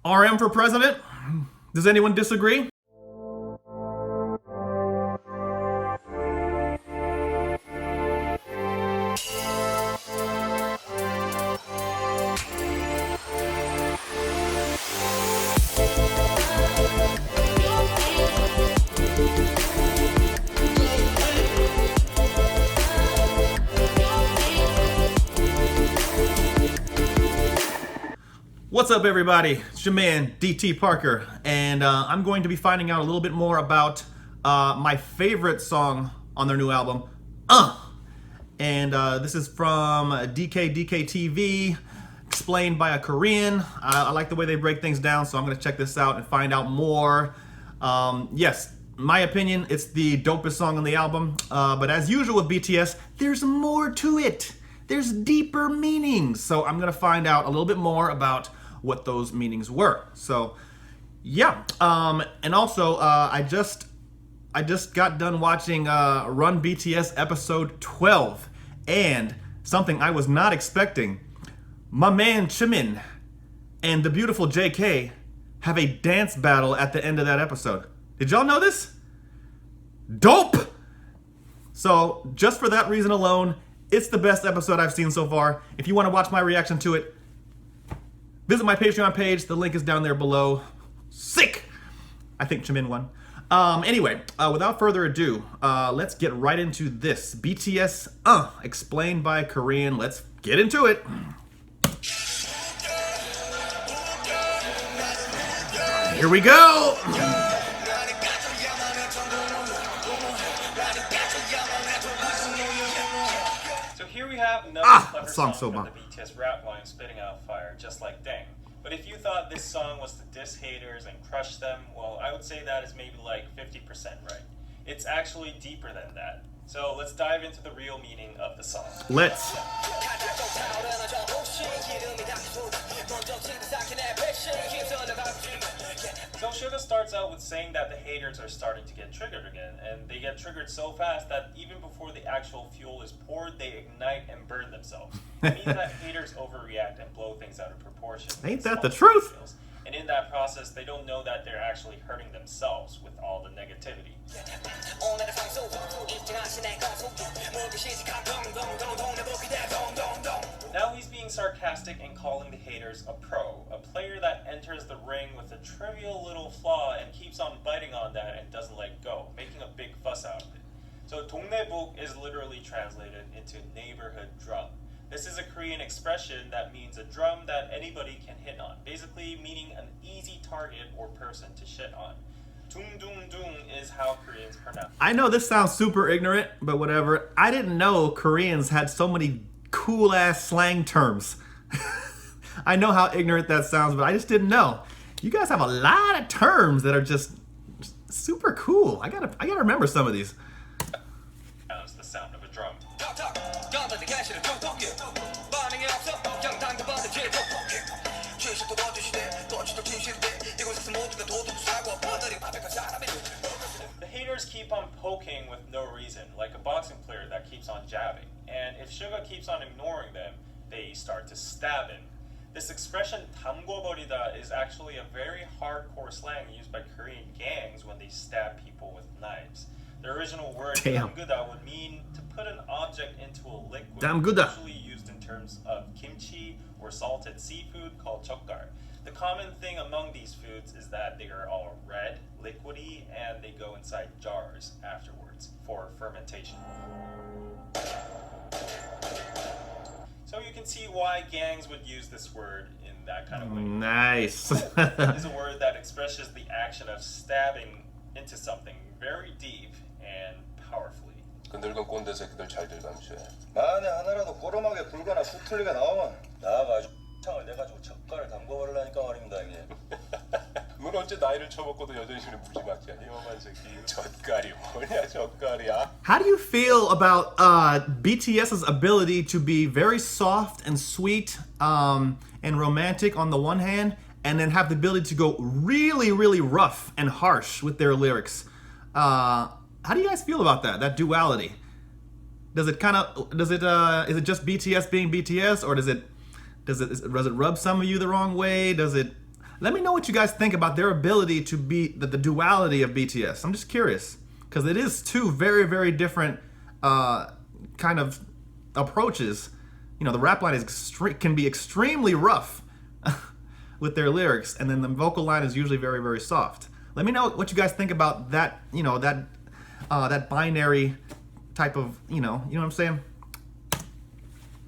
RM for president? Does anyone disagree? What's up, everybody? It's your man, DT Parker, and I'm going to be finding out a little bit more about my favorite song on their new album, And this is from DK Explained by a Korean. I like the way they break things down, so I'm going to check this out and find out more. Yes, my opinion, it's the dopest song on the album, but as usual with BTS, there's more to it. There's deeper meanings, so I'm going to find out a little bit more about what those meanings were. So yeah, and also I just got done watching Run BTS episode 12, and something I was not expecting. My man Jimin and the beautiful JK have a dance battle at the end of that episode. Did y'all know this? Dope! So just for that reason alone, it's the best episode I've seen so far. If you want to watch my reaction to it, visit my Patreon page. The link is down there below. Sick! I think Jimin won. Anyway, without further ado, let's get right into this. BTS Explained by Korean. Let's get into it. Here we go! So here we have another clever song so from the BTS rap line spitting out fire, just like Dang. But if you thought this song was to diss haters and crush them, well, I would say that is maybe like 50% right. It's actually deeper than that. So let's dive into the real meaning of the song. Let's. So Suga starts out with saying that the haters are starting to get triggered again, and they get triggered so fast that even before the actual fuel is poured, they ignite and burn themselves. It means that haters overreact and blow things out of proportion. Ain't that the truth? And in that process, they don't know that they're actually hurting themselves with all the negativity. Now he's being sarcastic and calling the haters a pro, a player that enters the ring with a trivial little flaw and keeps on biting on that and doesn't let go, making a big fuss out of it. So 동네북 is literally translated into neighborhood drum. This is a Korean expression that means a drum that anybody can hit on, basically meaning an easy target or person to shit on. Dung dung dung is how Koreans pronounce it. I know this sounds super ignorant, but whatever. I didn't know Koreans had so many cool-ass slang terms. I know how ignorant that sounds, but I just didn't know. You guys have a lot of terms that are just super cool. I gotta remember some of these. That's the sound of a drum. The haters keep on poking with no reason, like a boxing player that keeps on jabbing. And if Suga keeps on ignoring them, they start to stab him. This expression 담궈버리다 is actually a very hardcore slang used by Korean gangs when they stab people with knives. The original word 담그다 would mean to put an object into a liquid, usually used in terms of kimchi or salted seafood called 젓갈. The common thing among these foods is that they are all red, liquidy, and they go inside jars afterwards for fermentation. So you can see why gangs would use this word in that kind of way. Nice. Is a word that expresses the action of stabbing into something very deep and powerfully. 그 늙은 꼰대 새끼들 잘들 감시해. 만에 하나라도 호ром하게 불거나 수틀리가 나오면 나가지고 창을 내가지고 젓갈을 담궈버리려니까 말입니다, 형님. 넌 어째 나이를 처먹고도 여전히 무지막지하니 험한 새끼. 젓갈이 뭐냐 젓갈이야. How do you feel about BTS's ability to be very soft and sweet and romantic on the one hand, and then have the ability to go really, really rough and harsh with their lyrics? How do you guys feel about that? That duality? Is it just BTS being BTS, or does it rub some of you the wrong way? Let me know what you guys think about their ability to be the duality of BTS. I'm just curious, because it is two very, very different kind of approaches. You know, the rap line can be extremely rough with their lyrics, and then the vocal line is usually very, very soft. Let me know what you guys think about that, you know, that binary type of, you know what I'm saying?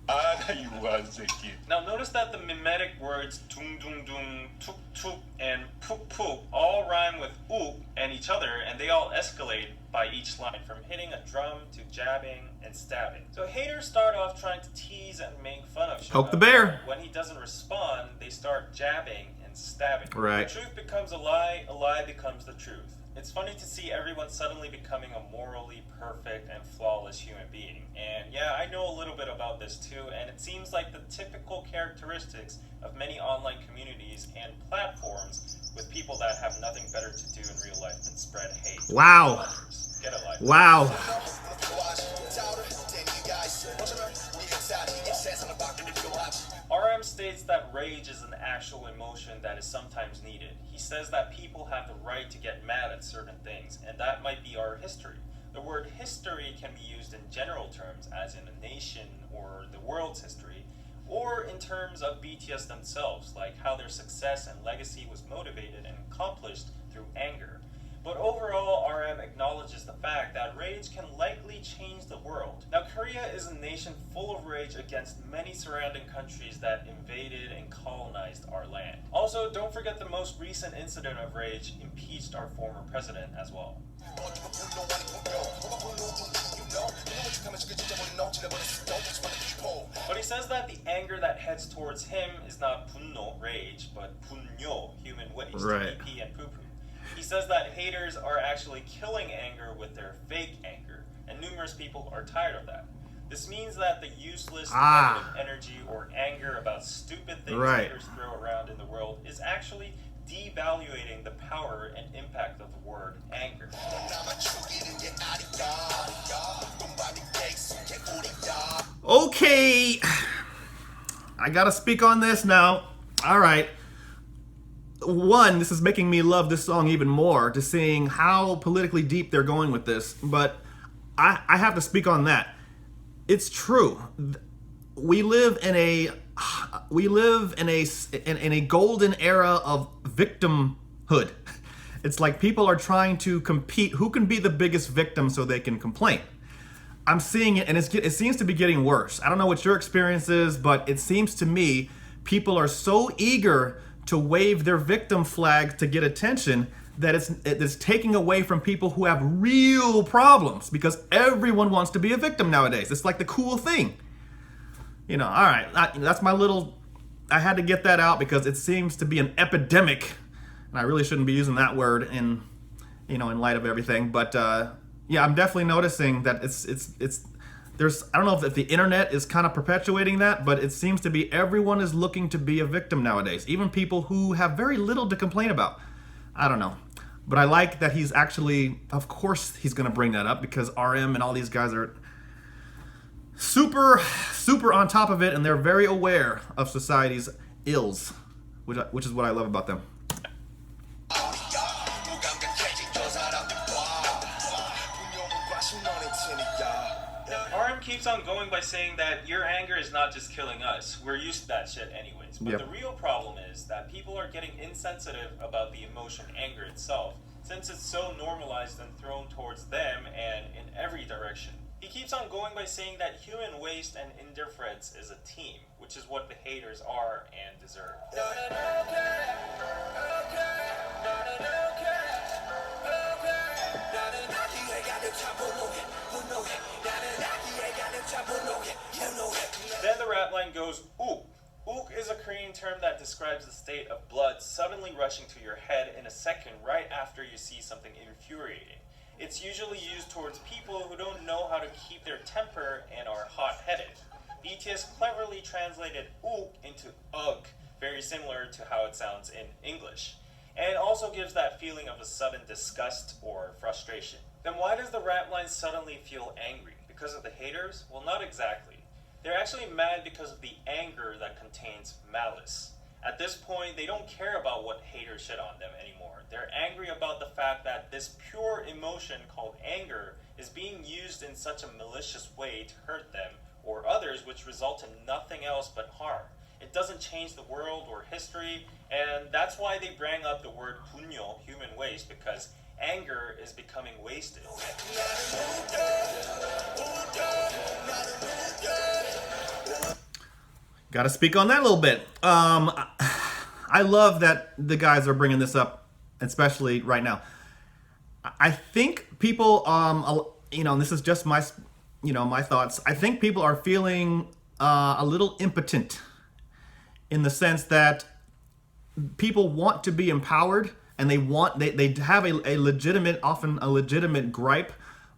아, 나 유한 새끼. Now notice that the mimetic words dung dung dung, tuk tuk, and puk puk all rhyme with uk and each other, and they all escalate by each line, from hitting a drum to jabbing and stabbing. So haters start off trying to tease and make fun of Suga. Poke the bear. When he doesn't respond, they start jabbing and stabbing. Right. The truth becomes a lie becomes the truth. It's funny to see everyone suddenly becoming a morally perfect and flawless human being. And yeah, I know a little bit about this too, and it seems like the typical characteristics of many online communities and platforms with people that have nothing better to do in real life than spread hate. Wow. Get a life. Wow. RM states that rage is an actual emotion that is sometimes needed. He says that people have the right to get mad at certain things, and that might be our history. The word history can be used in general terms, as in a nation or the world's history, or in terms of BTS themselves, like how their success and legacy was motivated and accomplished through anger. But overall, RM acknowledges the fact that rage can likely change the world. Now, Korea is a nation full of rage against many surrounding countries that invaded and colonized our land. Also, don't forget the most recent incident of rage impeached our former president as well. But he says that the anger that heads towards him is not 분노, rage, but 분뇨, human waste, Right. PP and poo-poo. He says that haters are actually killing anger with their fake anger, and numerous people are tired of that. This means that the useless negative energy or anger about stupid things Right. haters throw around in the world is actually devaluating the power and impact of the word anger. Okay, I gotta speak on this now. All right. One, this is making me love this song even more, to seeing how politically deep they're going with this. But I have to speak on that. It's true. We live in a golden era of victimhood. It's like people are trying to compete who can be the biggest victim so they can complain. I'm seeing it, and it seems to be getting worse. I don't know what your experience is, but it seems to me people are so eager to wave their victim flag to get attention that it's taking away from people who have real problems, because everyone wants to be a victim nowadays. It's like the cool thing. You know, all right, that's my little, I had to get that out because it seems to be an epidemic, and I really shouldn't be using that word in light of everything, but yeah, I'm definitely noticing that it's there's, I don't know if the internet is kind of perpetuating that, but it seems to be everyone is looking to be a victim nowadays, even people who have very little to complain about. I don't know. But I like that he's actually, of course he's going to bring that up, because RM and all these guys are super, super on top of it, and they're very aware of society's ills, which is what I love about them. RM keeps on going by saying that your anger is not just killing us. We're used to that shit anyways. But Yep. the real problem is that people are getting insensitive about the emotion anger itself, since it's so normalized and thrown towards them and in every direction. He keeps on going by saying that human waste and indifference is a team, which is what the haters are and deserve. Then the rap line goes, ook. Ook is a Korean term that describes the state of blood suddenly rushing to your head in a second right after you see something infuriating. It's usually used towards people who don't know how to keep their temper and are hot-headed. BTS cleverly translated ook into ugh, very similar to how it sounds in English, and it also gives that feeling of a sudden disgust or frustration. Then why does the rap line suddenly feel angry? Because of the haters? Well, not exactly. They're actually mad because of the anger that contains malice. At this point, they don't care about what haters shit on them anymore. They're angry about the fact that this pure emotion called anger is being used in such a malicious way to hurt them or others, which result in nothing else but harm. It doesn't change the world or history, and that's why they bring up the word 분뇨, human waste, because anger is becoming wasted. Got to speak on that a little bit. I love that the guys are bringing this up, especially right now. I think people, and this is just my, my thoughts. I think people are feeling a little impotent in the sense that people want to be empowered, and they have a legitimate, often a legitimate gripe,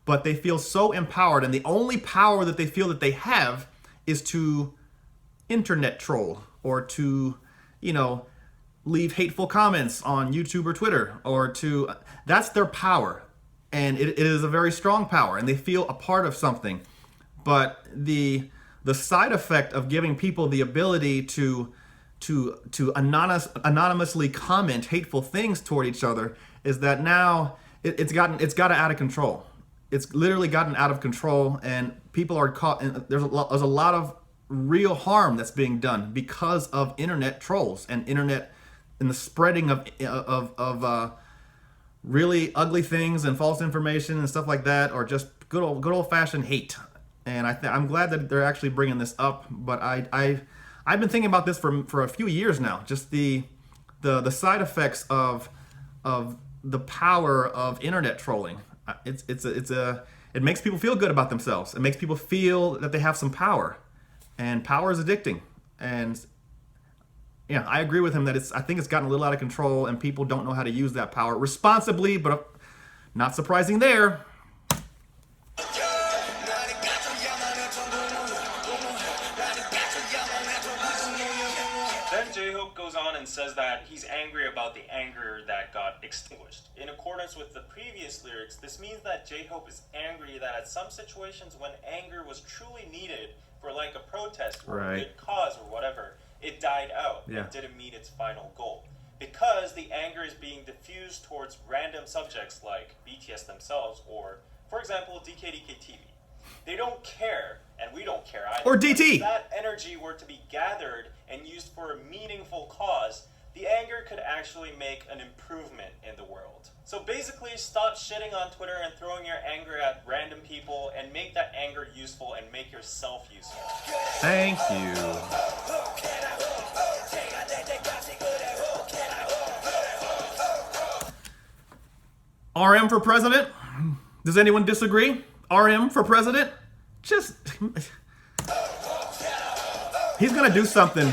but they feel so empowered, and the only power that they feel that they have is to internet troll or to, leave hateful comments on YouTube or Twitter, or that's their power. And it is a very strong power, and they feel a part of something. But the side effect of giving people the ability to anonymously comment hateful things toward each other is that now it's gotten out of control. It's literally gotten out of control, and people are caught. And there's a lot of real harm that's being done because of internet trolls and the spreading of really ugly things and false information and stuff like that, or just good old fashioned hate. And I'm glad that they're actually bringing this up. But I've been thinking about this for a few years now. Just the side effects of the power of internet trolling. It makes people feel good about themselves. It makes people feel that they have some power, and power is addicting. And yeah, I agree with him that I think it's gotten a little out of control, and people don't know how to use that power responsibly. But not surprising there. Then J-Hope goes on and says that he's angry about the anger that got extinguished. In accordance with the previous lyrics, this means that J-Hope is angry that at some situations when anger was truly needed for like a protest or a good cause or whatever, it died out and didn't meet its final goal. Because the anger is being diffused towards random subjects like BTS themselves or, for example, DKDK-TV. They don't care, and we don't care either. Or DT! If that energy were to be gathered and used for a meaningful cause, the anger could actually make an improvement in the world. So basically, stop shitting on Twitter and throwing your anger at random people, and make that anger useful and make yourself useful. Thank you. RM for president? Does anyone disagree? RM for president? He's gonna do something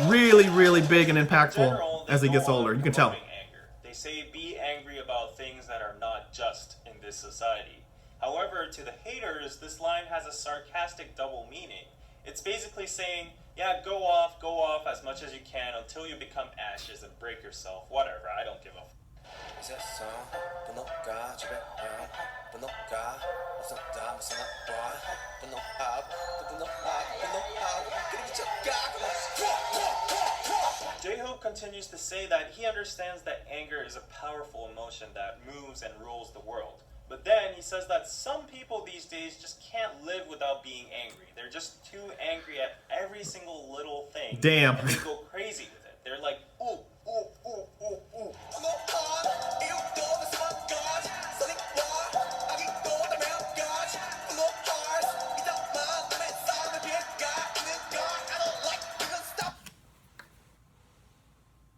really, really big and impactful as he gets older. You can tell. Anger. They say be angry about things that are not just in this society. However, to the haters, this line has a sarcastic double meaning. It's basically saying, yeah, go off as much as you can until you become ashes and break yourself. Whatever, I don't give a f. J-Hope continues to say that he understands that anger is a powerful emotion that moves and rules the world. But then he says that some people these days just can't live without being angry. They're just too angry at every single little thing. Damn. And they go crazy with it. They're like, ooh, ooh, ooh, ooh, ooh.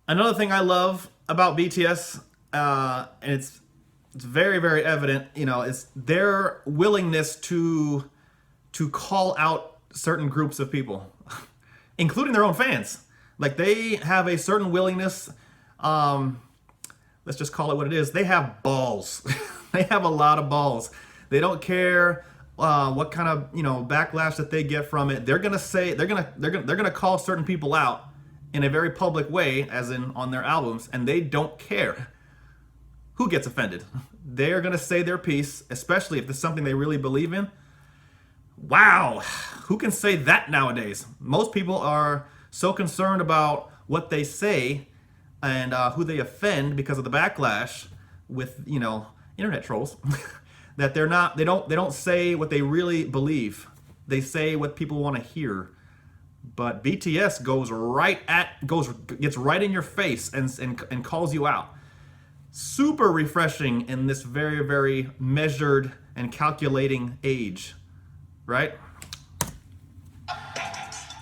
Another thing I love about BTS, and it's very, very evident, is their willingness to call out certain groups of people, including their own fans. Like, they have a certain willingness, let's just call it what it is. They have balls. They have a lot of balls. They don't care what kind of backlash that they get from it. They're gonna call certain people out in a very public way, as in on their albums, and they don't care who gets offended. They are going to say their piece, especially if it's something they really believe in. Wow, who can say that nowadays? Most people are so concerned about what they say and who they offend because of the backlash with, you know, internet trolls. That they don't say what they really believe. They say what people want to hear. But BTS gets right in your face and calls you out. Super refreshing in this very, very measured and calculating age, right?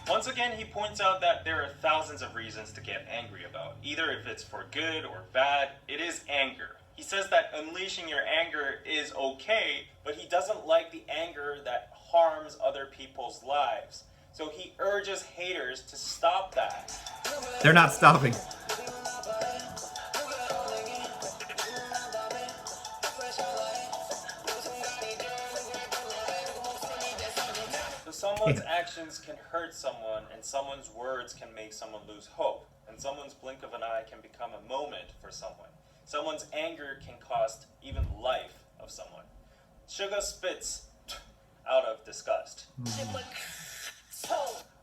Once again, he points out that there are thousands of reasons to get angry about. Either if it's for good or bad, it is anger. He says that unleashing your anger is okay, but he doesn't like the anger that harms other people's lives. So he urges haters to stop that. They're not stopping. So someone's actions can hurt someone, and someone's words can make someone lose hope, and someone's blink of an eye can become a moment for someone. Someone's anger can cost even life of someone. Suga spits out of disgust.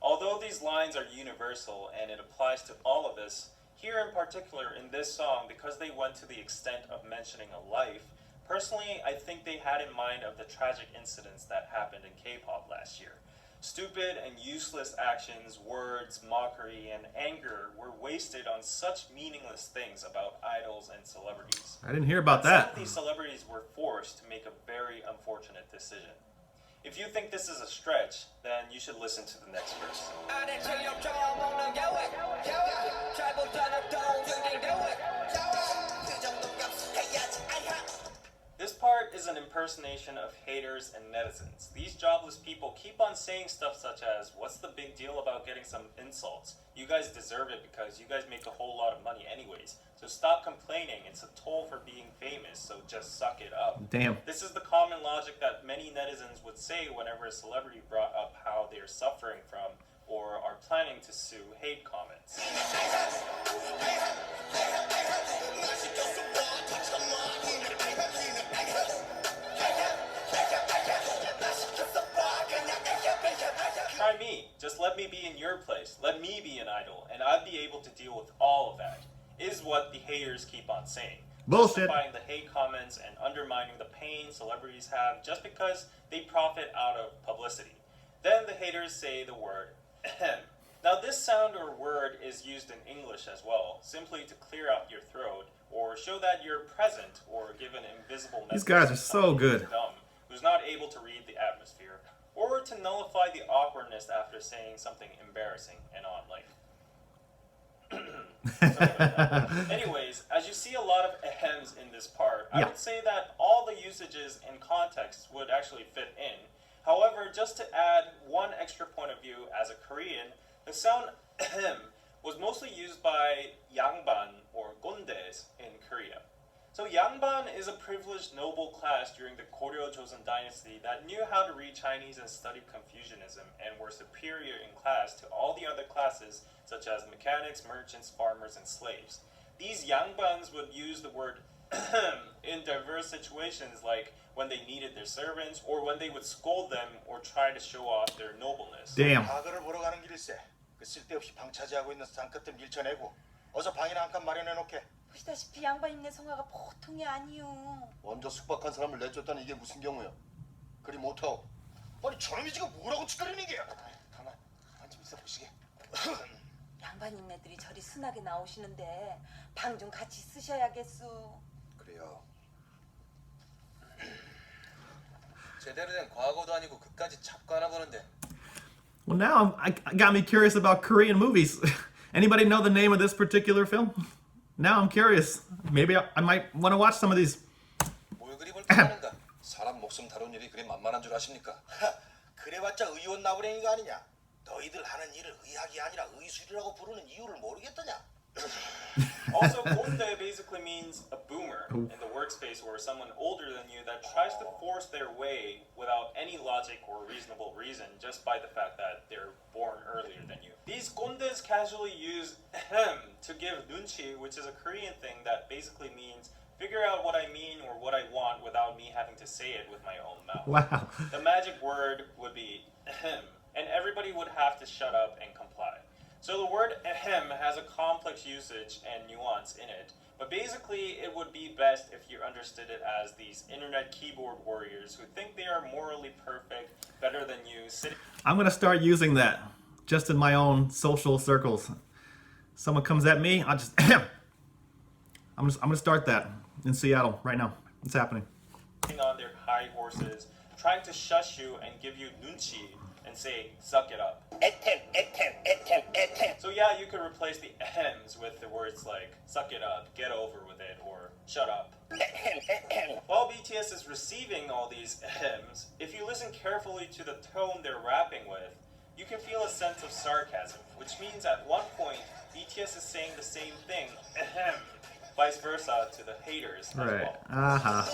Although these lines are universal and it applies to all of us, here in particular in this song, because they went to the extent of mentioning a life, personally I think they had in mind of the tragic incidents that happened in K-pop last year. Stupid and useless actions, words, mockery, and anger were wasted on such meaningless things about idols and celebrities. I didn't hear about Some that. of these celebrities were forced to make a very unfortunate decision. If you think this is a stretch, then you should listen to the next verse. This part is an impersonation of haters and netizens. These jobless people keep on saying stuff such as, what's the big deal about getting some insults? You guys deserve it because you guys make a whole lot of money anyways. So stop complaining, it's a toll for being famous, so just suck it up. Damn. This is the common logic that many netizens would say whenever a celebrity brought up how they are suffering from or are planning to sue hate comments. Try me. Just let me be in your place. Let me be an idol, and I'd be able to deal with all of that, is what the haters keep on saying. Bullshit. Justifying the hate comments and undermining the pain celebrities have just because they profit out of publicity. Then the haters say the word ahem. Now this sound or word is used in English as well, simply to clear out your throat or show that you're present or give an invisible message. These guys are to so someone good. who's dumb, who's not able to read the atmosphere, or to nullify the awkwardness after saying something embarrassing and on life. Anyways, as you see a lot of ahems in this part, I Yeah. would say that all the usages and contexts would actually fit in. However, just to add one extra point of view as a Korean, the sound ahem was mostly used by yangban or gondes in Korea. So yangban is a privileged noble class during the Goryeo-Joseon dynasty that knew how to read Chinese and study Confucianism and were superior in class to all the other classes such as mechanics, merchants, farmers, and slaves. These yangbans would use the word in diverse situations like when they needed their servants or when they would scold them or try to show off their nobleness. Damn. 과거를 보러 가는 길일세. 그 쓸데없이 방 차지하고 있는 산 끝에 밀쳐내고 어서 방이나 한 칸 마련해 놓게. 보시다시피 양반님네 성화가 보통이 아니요. 먼저 숙박한 사람을 내쫓다니 이게 무슨 경우야? 그리 못하고. 아니 저놈이 지금 뭐라고 짓거리는 게야? 가만 좀 있어 보시게. 양반님네들이 저리 순하게 나오시는데 방 좀 같이 쓰셔야겠소. 그래요. 제대로 된 과거도 아니고 그까지 잡고 하나 보는데. Well, now I got me curious about Korean movies. Anybody know the name of this particular film? Now I'm curious. Maybe I might want to watch some of these. 뭘 그리 볼까하는가? 사람 목숨 다룬 일이 그리 만만한 줄 아십니까? 그래봤자 의원 나부랭이가 아니냐? 너희들 하는 일을 의학이 아니라 의술이라고 부르는 이유를 모르겠더냐? Also, gonde basically means a boomer in the workspace or someone older than you that tries to force their way without any logic or reasonable reason just by the fact that they're born earlier than you. These gondes casually use ahem to give nunchi, which is a Korean thing that basically means figure out what I mean or what I want without me having to say it with my own mouth. Wow. The magic word would be ahem, and everybody would have to shut up and comply. So the word ahem has a complex usage and nuance in it, but basically it would be best if you understood it as these internet keyboard warriors who think they are morally perfect, better than you, sitting... I'm gonna start using that just in my own social circles. Someone comes at me, I'm gonna start that in Seattle right now. It's happening. on their high horses, trying to shush you and give you nunchi and say, suck it up. So yeah, you could replace the ahems with the words like, suck it up, get over with it, or shut up. While BTS is receiving all these ahems, if you listen carefully to the tone they're rapping with, you can feel a sense of sarcasm, which means at one point, BTS is saying the same thing, ahem, vice versa to the haters as Right. well.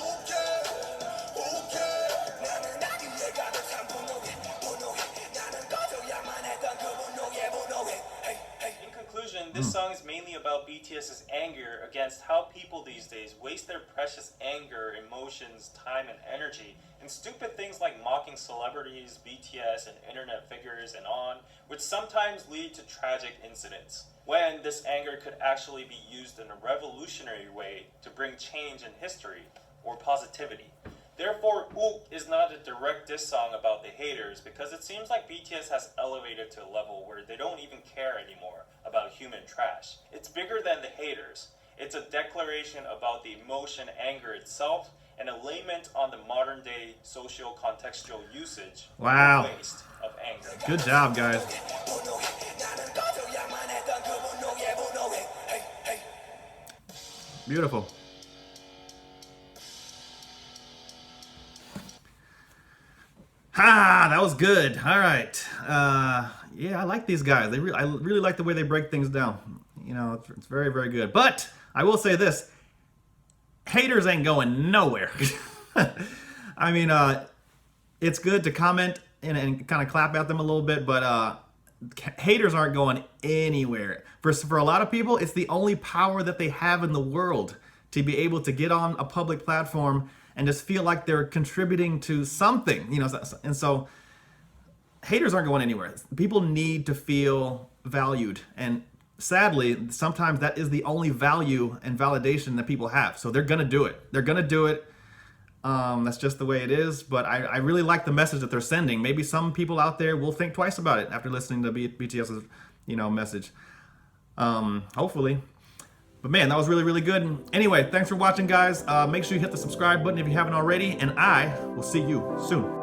In conclusion, this song is mainly about BTS's anger against how people these days waste their precious anger, emotions, time, and energy in stupid things like mocking celebrities, BTS, and internet figures, and on, which sometimes lead to tragic incidents. When this anger could actually be used in a revolutionary way to bring change in history or positivity. Therefore, Ugh is not a direct diss song about the haters because it seems like BTS has elevated to a level where they don't even care anymore about human trash. It's bigger than the haters. It's a declaration about the emotion, anger itself, and a lament on the modern day socio-contextual usage Wow. and waste of anger. Good job, guys. Beautiful. That was good. All right. Yeah, I like these guys. I really like the way they break things down. You know, it's very, very good. But I will say this: haters ain't going nowhere. I mean, it's good to comment and kind of clap at them a little bit, but haters aren't going anywhere. For a lot of people, it's the only power that they have in the world to be able to get on a public platform and just feel like they're contributing to something, you know. And so haters aren't going anywhere. People need to feel valued, and sadly, sometimes that is the only value and validation that people have. So they're gonna do it. They're gonna do it. That's just the way it is. But I really like the message that they're sending. Maybe some people out there will think twice about it after listening to BTS's, message. Hopefully. But man, that was really, really good. Anyway, thanks for watching, guys. Make sure you hit the subscribe button if you haven't already, and I will see you soon.